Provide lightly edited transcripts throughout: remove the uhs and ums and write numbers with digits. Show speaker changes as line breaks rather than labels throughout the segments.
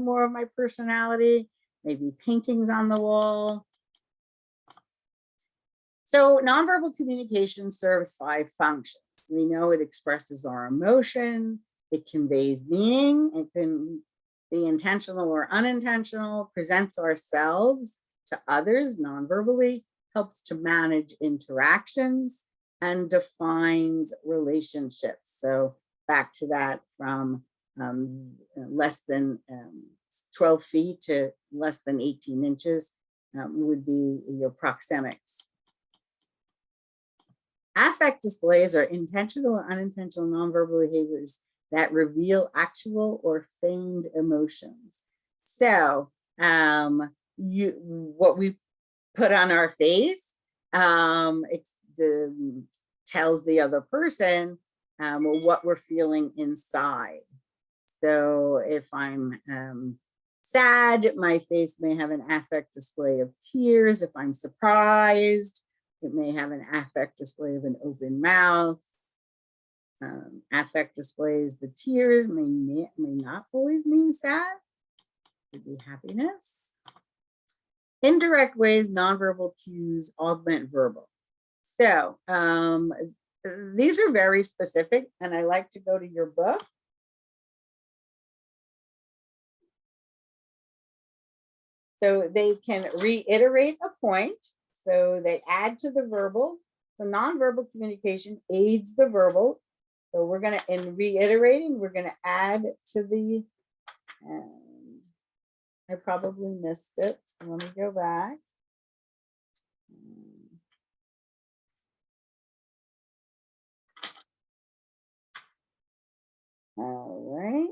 more of my personality, maybe paintings on the wall. So nonverbal communication serves 5 functions. We know it expresses our emotion, it conveys meaning, it can be intentional or unintentional, presents ourselves to others non-verbally, helps to manage interactions, and defines relationships. So back to that from less than 12 feet to less than 18 inches would be your proxemics. Affect displays are intentional or unintentional nonverbal behaviors that reveal actual or feigned emotions. So what we put on our face, tells the other person what we're feeling inside. So if I'm sad, my face may have an affect display of tears. If I'm surprised, it may have an affect display of an open mouth. Affect displays, the tears may not always mean sad. It could be happiness. Indirect ways nonverbal cues augment verbal. So these are very specific, and I like to go to your book. So they can reiterate a point. So they add to the verbal. So nonverbal communication aids the verbal. So we're going to, in reiterating, we're going to add to the, and I probably missed it. So let me go back. All right.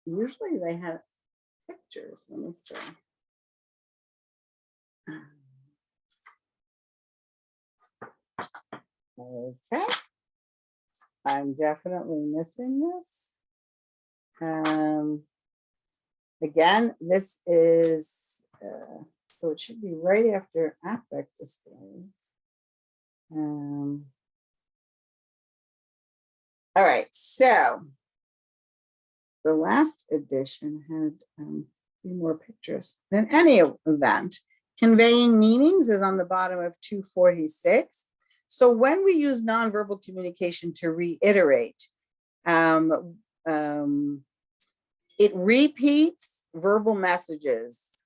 Usually they have pictures. Let me see. Okay. I'm definitely missing this. Again, this is, so it should be right after affect displays. All right, so the last edition had a few more pictures. In any event, conveying meanings is on the bottom of 246. So when we use nonverbal communication to reiterate, it repeats verbal messages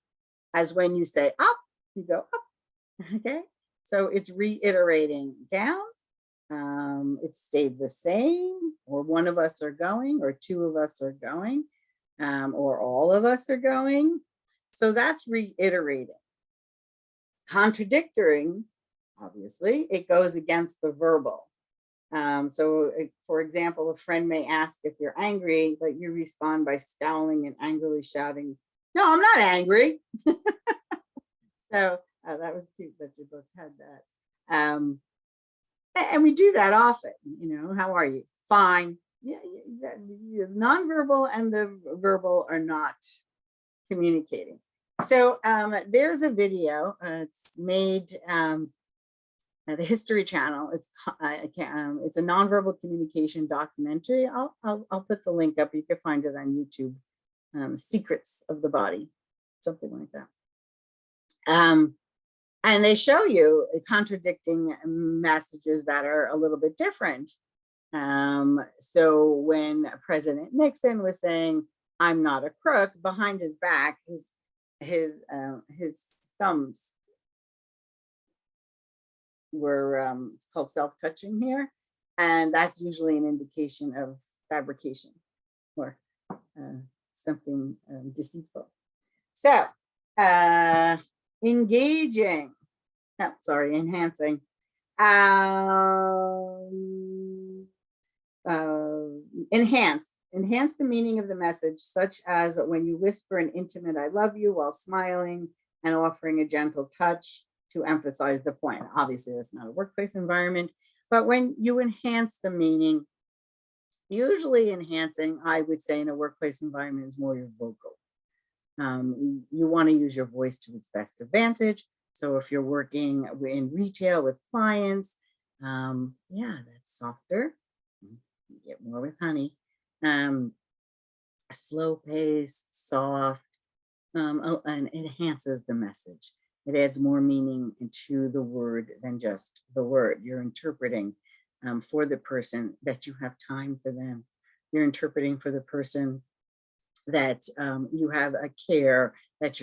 as when you say up, you go up, okay? So it's reiterating down, it stayed the same, or one of us are going, or two of us are going, or all of us are going. So that's reiterating. Contradicting, obviously, it goes against the verbal. So for example, a friend may ask if you're angry, but you respond by scowling and angrily shouting, "No, I'm not angry." So that was cute that you both had that. And we do that often, you know, how are you? Fine. Yeah, nonverbal and the verbal are not communicating. So there's a video, it's made, the History Channel. It's a nonverbal communication documentary. I'll put the link up. You can find it on YouTube. Secrets of the Body, something like that. And they show you contradicting messages that are a little bit different. So when President Nixon was saying, "I'm not a crook," behind his back, his thumbs were, it's called self-touching here. And that's usually an indication of fabrication or something deceitful. So engaging, no, sorry, enhancing. Enhance the meaning of the message, such as when you whisper an intimate "I love you" while smiling and offering a gentle touch to emphasize the point. Obviously, that's not a workplace environment, but when you enhance the meaning, usually enhancing, I would say, in a workplace environment is more your vocal. You want to use your voice to its best advantage. So if you're working in retail with clients, yeah, that's softer. You get more with honey. Um, Slow pace, soft, and it enhances the message. It adds more meaning into the word than just the word. You're interpreting for the person that you have time for them. You're interpreting for the person that you have a care, that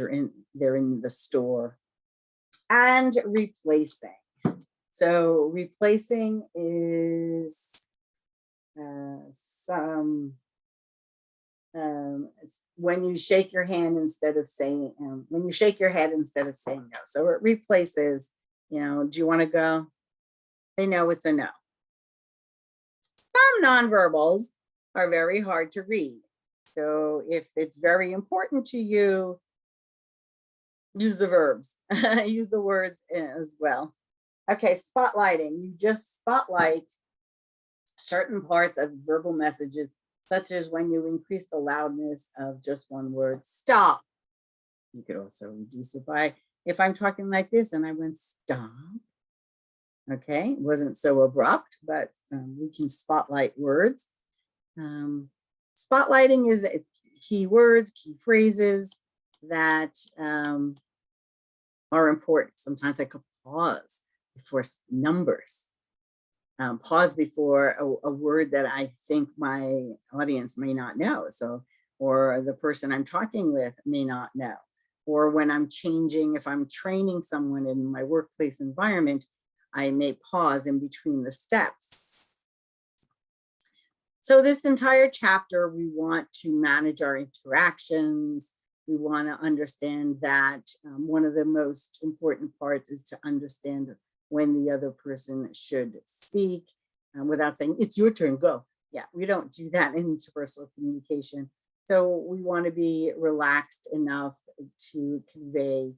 they're in the store. And replacing. So replacing is some it's when you shake your hand instead of saying when you shake your head instead of saying no. So it replaces, do you want to go? They know it's a no. Some nonverbals are very hard to read. So if it's very important to you, use the verbs, use the words as well. Okay, spotlighting. You just spotlight certain parts of verbal messages, such as when you increase the loudness of just one word, stop. You could also reduce it by, if I'm talking like this and I went stop, okay, it wasn't so abrupt, but we can spotlight words. Spotlighting is key words, key phrases that are important. Sometimes I could pause before numbers. Pause before a word that I think my audience may not know. So, or the person I'm talking with may not know. Or when I'm changing, if I'm training someone in my workplace environment, I may pause in between the steps. So this entire chapter, we want to manage our interactions. We want to understand that one of the most important parts is to understand when the other person should speak without saying, it's your turn, go. Yeah, we don't do that in interpersonal communication. So we want to be relaxed enough to convey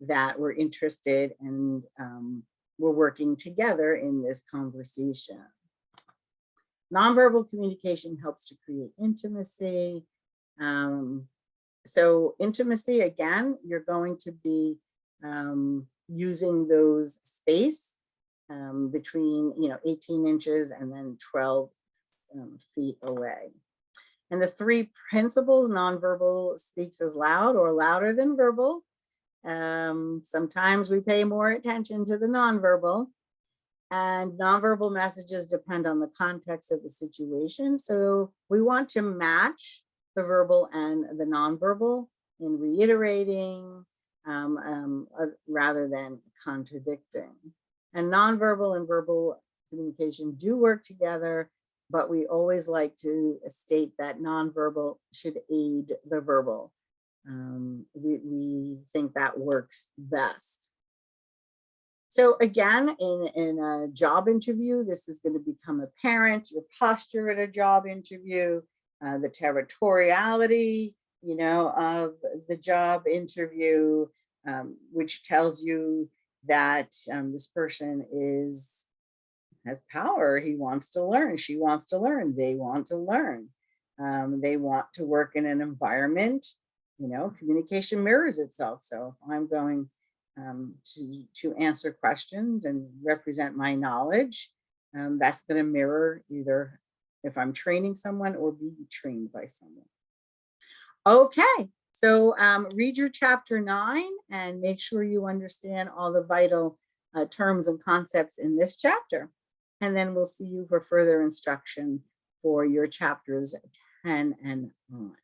that we're interested and we're working together in this conversation. Nonverbal communication helps to create intimacy. So intimacy, again, you're going to be using those space between 18 inches and then 12 feet away. And the three principles: nonverbal speaks as loud or louder than verbal. Sometimes we pay more attention to the nonverbal, and nonverbal messages depend on the context of the situation. So we want to match the verbal and the nonverbal in reiterating rather than contradicting. And nonverbal and verbal communication do work together, but we always like to state that nonverbal should aid the verbal. We think that works best. So again, in a job interview, this is going to become apparent: your posture at a job interview, the territoriality, of the job interview, which tells you that this person has power. He wants to learn. She wants to learn. They want to learn. They want to work in an environment. Communication mirrors itself. So if I'm going to answer questions and represent my knowledge, that's going to mirror either if I'm training someone or be trained by someone. Okay, so read your chapter 9 and make sure you understand all the vital terms and concepts in this chapter. And then we'll see you for further instruction for your chapters 10 and on.